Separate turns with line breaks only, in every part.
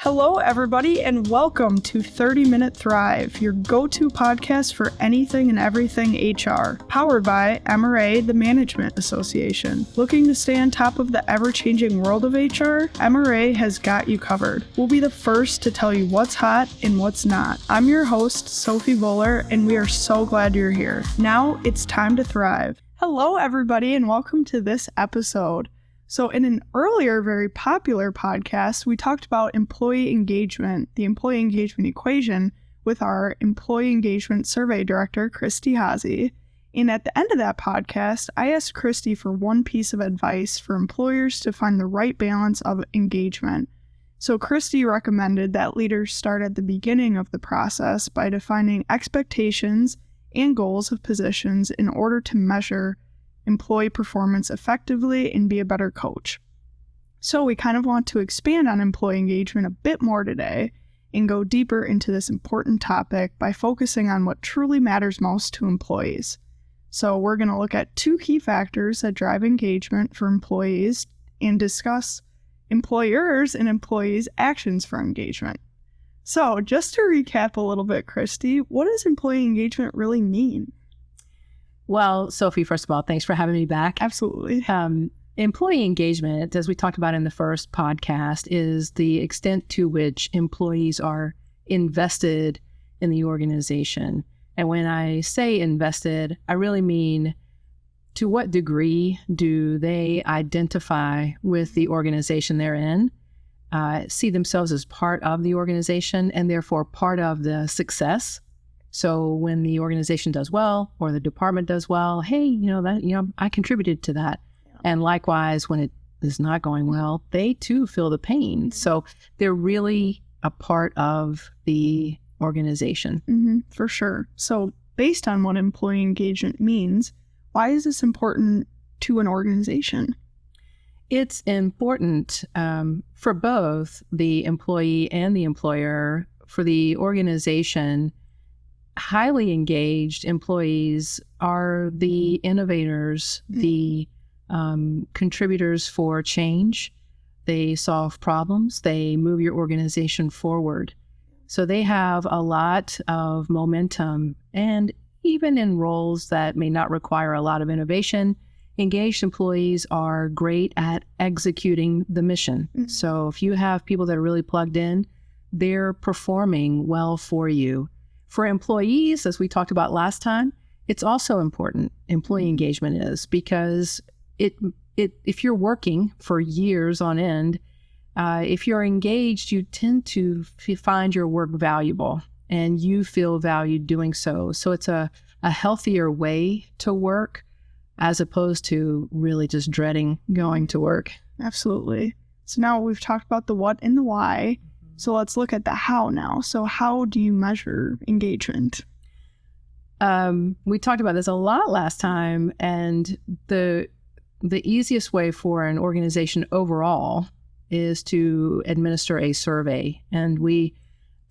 Hello, everybody, and welcome to 30 Minute Thrive, your go-to podcast for anything and everything HR, powered by MRA, the Management Association. Looking to stay on top of the ever-changing world of HR? MRA has got you covered. We'll be the first to tell you what's hot and what's not. I'm your host, Sophie Bowler, and we are so glad you're here. Now it's time to thrive. Hello, everybody, and welcome to this episode. So in an earlier, very popular podcast, we talked about employee engagement, the employee engagement equation, with our employee engagement survey director, Kristie Haase. And at the end of that podcast, I asked Kristie for one piece of advice for employers to find the right balance of engagement. So Kristie recommended that leaders start at the beginning of the process by defining expectations and goals of positions in order to measure employee performance effectively and be a better coach. So we kind of want to expand on employee engagement a bit more today and go deeper into this important topic by focusing on what truly matters most to employees. So we're going to look at two key factors that drive engagement for employees and discuss employers' and employees' actions for engagement. So just to recap a little bit, Kristie, what does employee engagement really mean?
Well, Sophie, first of all, thanks for having me back.
Absolutely.
Employee engagement, as we talked about in the first podcast, is the extent to which employees are invested in the organization. And when I say invested, I really mean to what degree do they identify with the organization they're in, see themselves as part of the organization and therefore part of the success. So when the organization does well or the department does well, hey, I contributed to that. And likewise, when it is not going well, they too feel the pain. So they're really a part of the organization.
For sure. So based on what employee engagement means, why is this important to an organization?
It's important for both the employee and the employer. For the organization, highly engaged employees are the innovators, the contributors for change. They solve problems. They move your organization forward. So they have a lot of momentum. And even in roles that may not require a lot of innovation, engaged employees are great at executing the mission. So if you have people that are really plugged in, they're performing well for you. For employees, as we talked about last time, it's also important, employee engagement is, because if you're working for years on end, if you're engaged, you tend to find your work valuable and you feel valued doing so. So it's a healthier way to work as opposed to really just dreading going to work.
Absolutely. So now we've talked about the what and the why. So let's look at the how now. So how do you measure engagement?
We talked about this a lot last time, and the easiest way for an organization overall is to administer a survey. And we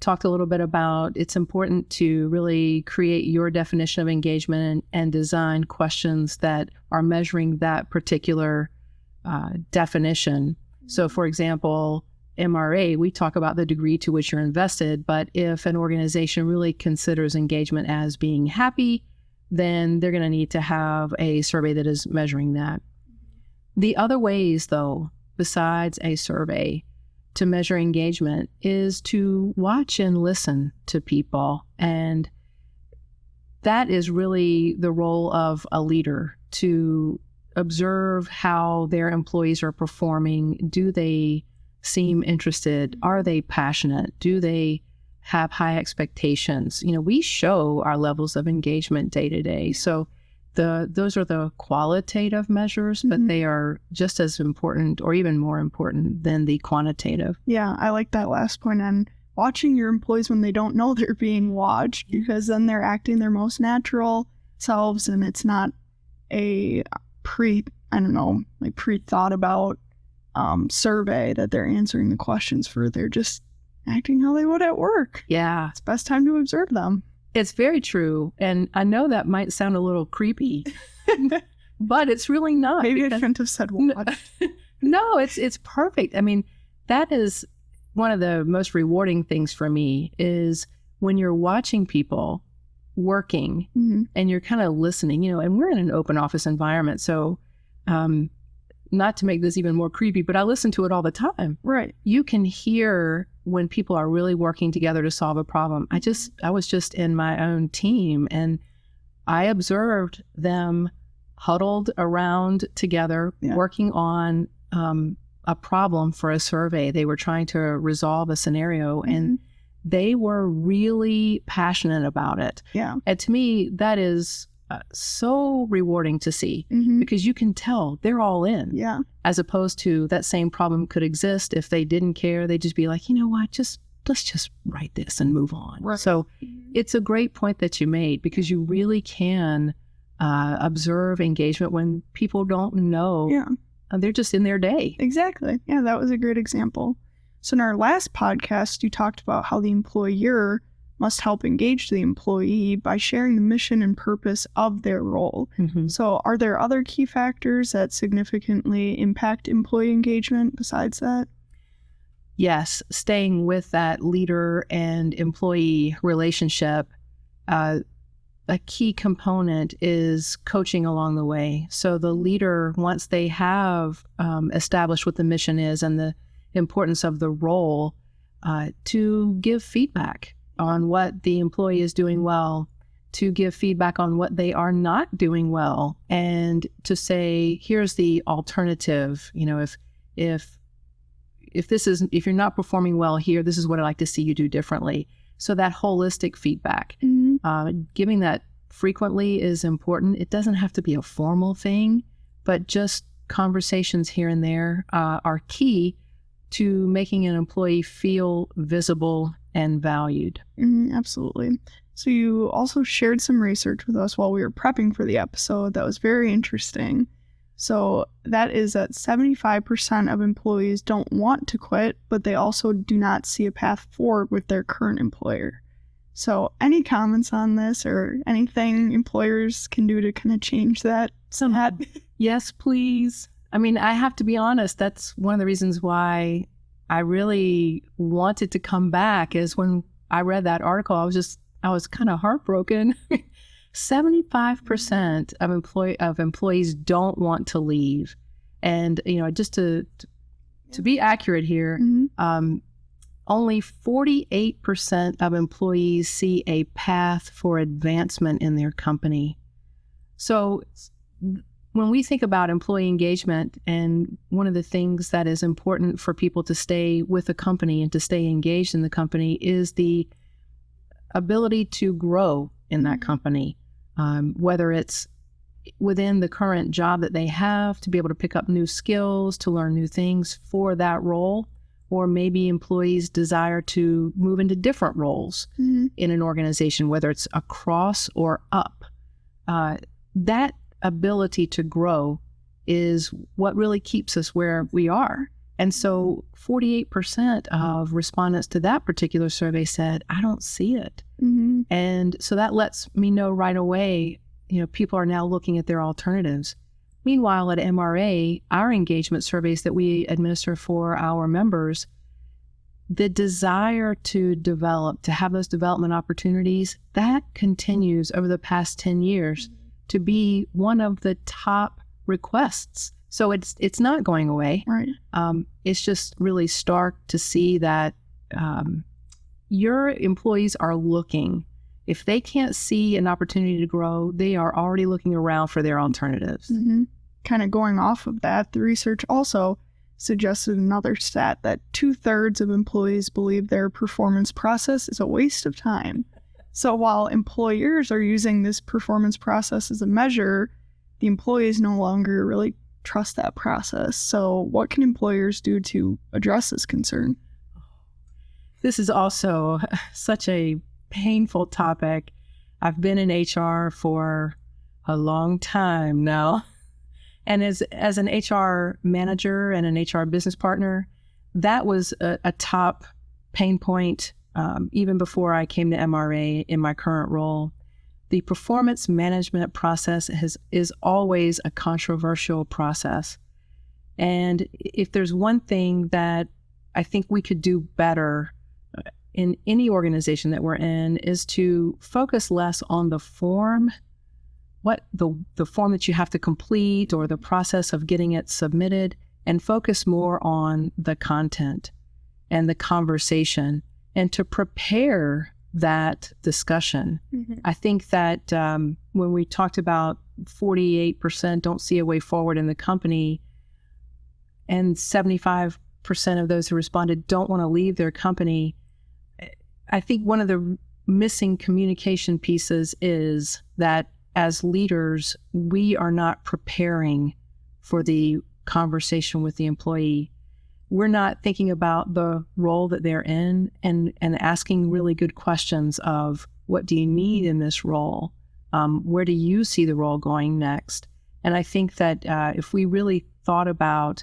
talked a little bit about it's important to really create your definition of engagement and design questions that are measuring that particular definition. So, for example, MRA, we talk about the degree to which you're invested, but if an organization really considers engagement as being happy, then they're going to need to have a survey that is measuring that. The other ways, though, besides a survey to measure engagement is to watch and listen to people. And that is really the role of a leader, to observe how their employees are performing. Do they seem interested? Are they passionate? Do they have high expectations? We show our levels of engagement day to day. So those are the qualitative measures, but they are just as important or even more important than the quantitative.
Yeah, I like that last point on watching your employees when they don't know they're being watched, because then they're acting their most natural selves and it's not a pre-thought about survey that they're answering the questions for. They're just acting how they would at work.
Yeah.
It's best time to observe them.
It's very true. And I know that might sound a little creepy, but it's really not.
Maybe I shouldn't have said watch.
No, it's perfect. I mean, that is one of the most rewarding things for me is when you're watching people working and you're kind of listening, and we're in an open office environment. So not to make this even more creepy, but I listen to it all the time.
Right.
You can hear when people are really working together to solve a problem. I was just in my own team and I observed them huddled around together, working on a problem for a survey. They were trying to resolve a scenario and they were really passionate about it.
Yeah.
And to me, that is so rewarding to see because you can tell they're all in.
Yeah.
As opposed to that same problem could exist if they didn't care. They'd just be like, you know what, let's just write this and move on.
Right.
So it's a great point that you made because you really can observe engagement when people don't know.
Yeah.
They're just in their day.
Exactly. Yeah, that was a great example. So in our last podcast, you talked about how the employer must help engage the employee by sharing the mission and purpose of their role. So are there other key factors that significantly impact employee engagement besides that?
Yes, staying with that leader and employee relationship, a key component is coaching along the way. So the leader, once they have established what the mission is and the importance of the role, to give feedback on what the employee is doing well, to give feedback on what they are not doing well, and to say, here's the alternative. If you're not performing well here, this is what I'd like to see you do differently. So that holistic feedback, giving that frequently is important. It doesn't have to be a formal thing, but just conversations here and there are key to making an employee feel visible and valued.
Absolutely. So you also shared some research with us while we were prepping for the episode that was very interesting. So that is that 75% of employees don't want to quit, but they also do not see a path forward with their current employer. So any comments on this or anything employers can do to kind of change that?
Yes, please. I mean, I have to be honest, that's one of the reasons why I really wanted to come back is when I read that article, I was kind of heartbroken. 75% of employees don't want to leave. And, just to be accurate here, only 48% of employees see a path for advancement in their company. So when we think about employee engagement, and one of the things that is important for people to stay with a company and to stay engaged in the company is the ability to grow in that company, whether it's within the current job that they have, to be able to pick up new skills, to learn new things for that role, or maybe employees desire to move into different roles in an organization, whether it's across or up. That ability to grow is what really keeps us where we are. And so 48% of respondents to that particular survey said, I don't see it. And so that lets me know right away, people are now looking at their alternatives. Meanwhile, at MRA, our engagement surveys that we administer for our members, the desire to develop, to have those development opportunities, that continues over the past 10 years to be one of the top requests. So it's not going away.
Right.
It's just really stark to see that your employees are looking. If they can't see an opportunity to grow, they are already looking around for their alternatives.
Kind of going off of that, the research also suggested another stat that 2/3 of employees believe their performance process is a waste of time. So while employers are using this performance process as a measure, the employees no longer really trust that process. So what can employers do to address this concern?
This is also such a painful topic. I've been in HR for a long time now. And as an HR manager and an HR business partner, that was a top pain point even before I came to MRA in my current role. The performance management process is always a controversial process. And if there's one thing that I think we could do better in any organization that we're in is to focus less on the form, what the form that you have to complete or the process of getting it submitted, and focus more on the content and the conversation and to prepare that discussion. I think that when we talked about 48% don't see a way forward in the company and 75% of those who responded don't want to leave their company, I think one of the missing communication pieces is that as leaders, we are not preparing for the conversation with the employee. We're not thinking about the role that they're in and asking really good questions of what do you need in this role? Where do you see the role going next? And I think that if we really thought about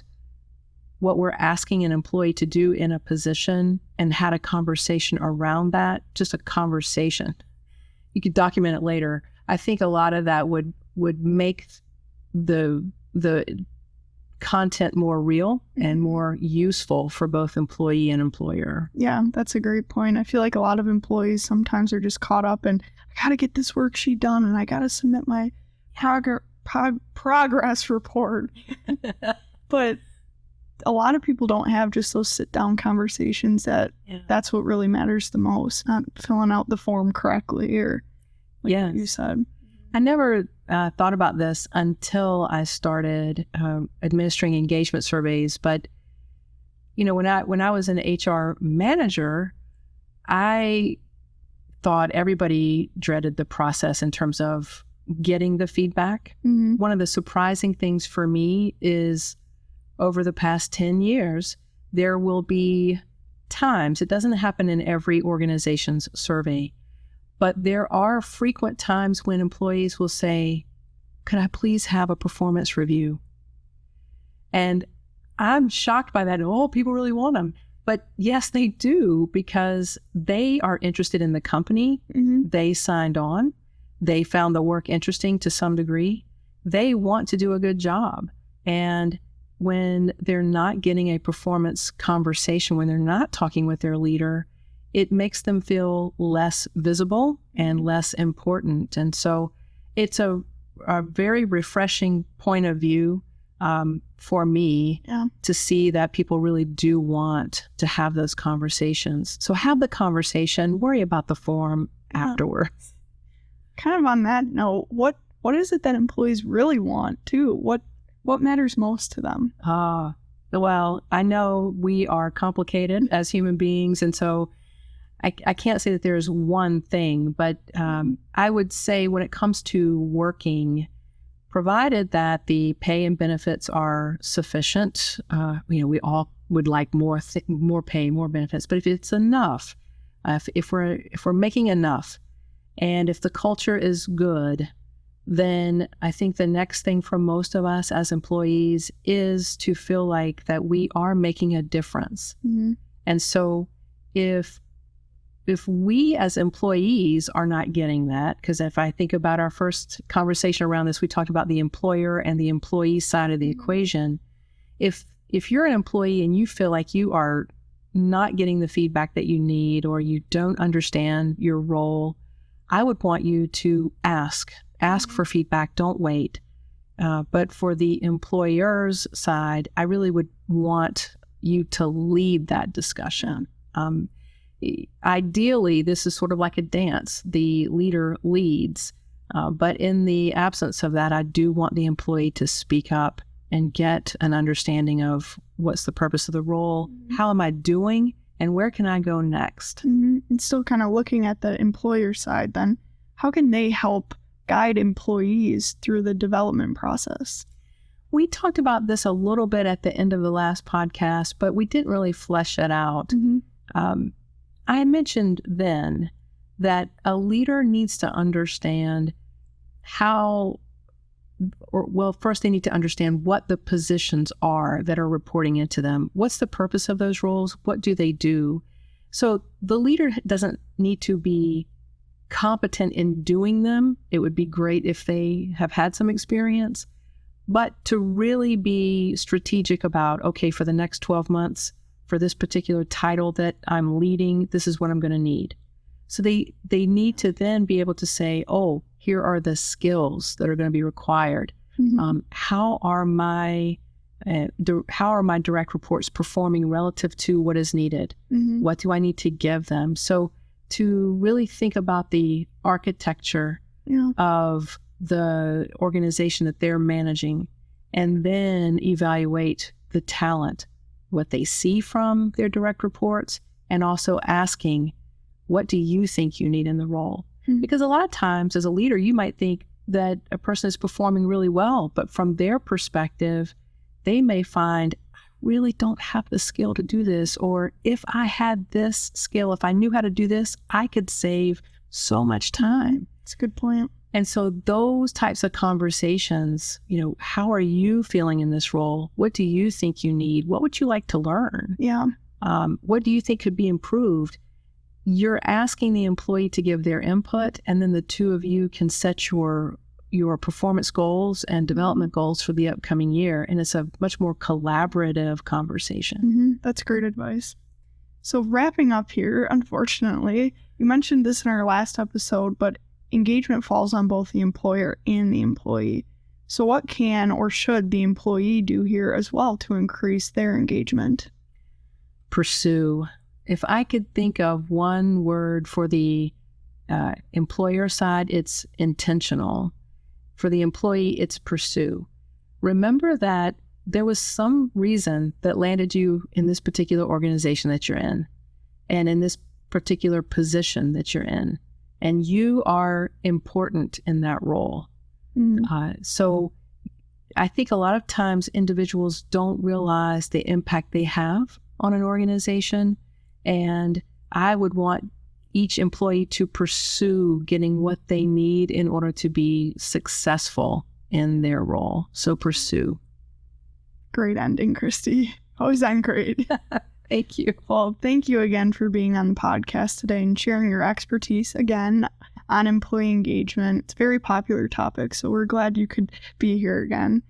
what we're asking an employee to do in a position and had a conversation around that, just a conversation, you could document it later. I think a lot of that would make the content more real and more useful for both employee and employer.
Yeah, that's a great point. I feel like a lot of employees sometimes are just caught up in, I got to get this worksheet done and I got to submit my progress report. But a lot of people don't have just those sit-down conversations that's what really matters the most, not filling out the form correctly or like you said.
I never thought about this until I started administering engagement surveys. But, when I was an HR manager, I thought everybody dreaded the process in terms of getting the feedback. One of the surprising things for me is over the past 10 years, there will be times, it doesn't happen in every organization's survey, but there are frequent times when employees will say, could I please have a performance review? And I'm shocked by that. Oh, people really want them. But yes, they do, because they are interested in the company. They signed on. They found the work interesting to some degree. They want to do a good job. And when they're not getting a performance conversation, when they're not talking with their leader, it makes them feel less visible and less important. And so it's a very refreshing point of view for me to see that people really do want to have those conversations. So have the conversation, worry about the form afterwards.
Kind of on that note, what is it that employees really want too? What matters most to them?
Well, I know we are complicated as human beings, and so I can't say that there's one thing, but I would say when it comes to working, provided that the pay and benefits are sufficient, we all would like more pay, more benefits. But if it's enough, if we're making enough, and if the culture is good, then I think the next thing for most of us as employees is to feel like that we are making a difference. And so if we as employees are not getting that, because if I think about our first conversation around this, we talked about the employer and the employee side of the equation. If you're an employee and you feel like you are not getting the feedback that you need, or you don't understand your role, I would want you to ask for feedback. Don't wait. But for the employer's side, I really would want you to lead that discussion. Ideally, this is sort of like a dance. The leader leads, but in the absence of that, I do want the employee to speak up and get an understanding of what's the purpose of the role, how am I doing, and where can I go next?
And still kind of looking at the employer side, then how can they help guide employees through the development process?
We talked about this a little bit at the end of the last podcast, but we didn't really flesh it out. I mentioned then that a leader needs to understand first they need to understand what the positions are that are reporting into them. What's the purpose of those roles? What do they do? So the leader doesn't need to be competent in doing them. It would be great if they have had some experience, but to really be strategic about, okay, for the next 12 months, for this particular title that I'm leading, this is what I'm going to need. So they need to then be able to say, oh, here are the skills that are going to be required.
Mm-hmm.
How are my direct reports performing relative to what is needed?
Mm-hmm.
What do I need to give them? So to really think about the architecture of the organization that they're managing, and then evaluate the talent, what they see from their direct reports, and also asking, what do you think you need in the role? Mm-hmm. Because a lot of times as a leader, you might think that a person is performing really well, but from their perspective, they may find, I really don't have the skill to do this, or if I had this skill, if I knew how to do this, I could save so much time.
That's a good point.
And so those types of conversations, how are you feeling in this role? What do you think you need? What would you like to learn?
Yeah.
What do you think could be improved? You're asking the employee to give their input, and then the two of you can set your performance goals and development goals for the upcoming year. And it's a much more collaborative conversation.
Mm-hmm. That's great advice. So wrapping up here, unfortunately, you mentioned this in our last episode, but engagement falls on both the employer and the employee. So what can or should the employee do here as well to increase their engagement?
Pursue. If I could think of one word for the employer side, it's intentional. For the employee, it's pursue. Remember that there was some reason that landed you in this particular organization that you're in, and in this particular position that you're in. And you are important in that role. So I think a lot of times individuals don't realize the impact they have on an organization. And I would want each employee to pursue getting what they need in order to be successful in their role. So pursue.
Great ending, Kristie. Always end great.
Thank you.
Well, thank you again for being on the podcast today and sharing your expertise again on employee engagement. It's a very popular topic, so we're glad you could be here again.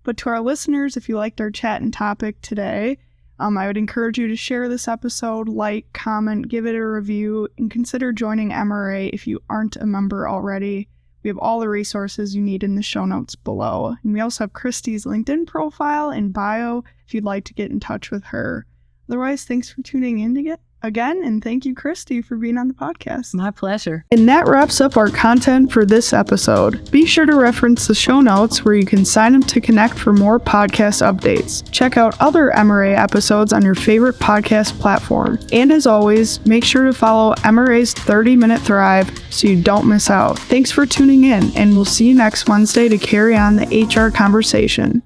But to our listeners, if you liked our chat and topic today, I would encourage you to share this episode, like, comment, give it a review, and consider joining MRA if you aren't a member already. We have all the resources you need in the show notes below. And we also have Kristie's LinkedIn profile and bio if you'd like to get in touch with her. Otherwise, thanks for tuning in again, and thank you, Kristie, for being on the podcast.
My pleasure.
And that wraps up our content for this episode. Be sure to reference the show notes where you can sign up to connect for more podcast updates. Check out other MRA episodes on your favorite podcast platform. And as always, make sure to follow MRA's 30-Minute Thrive so you don't miss out. Thanks for tuning in, and we'll see you next Wednesday to carry on the HR conversation.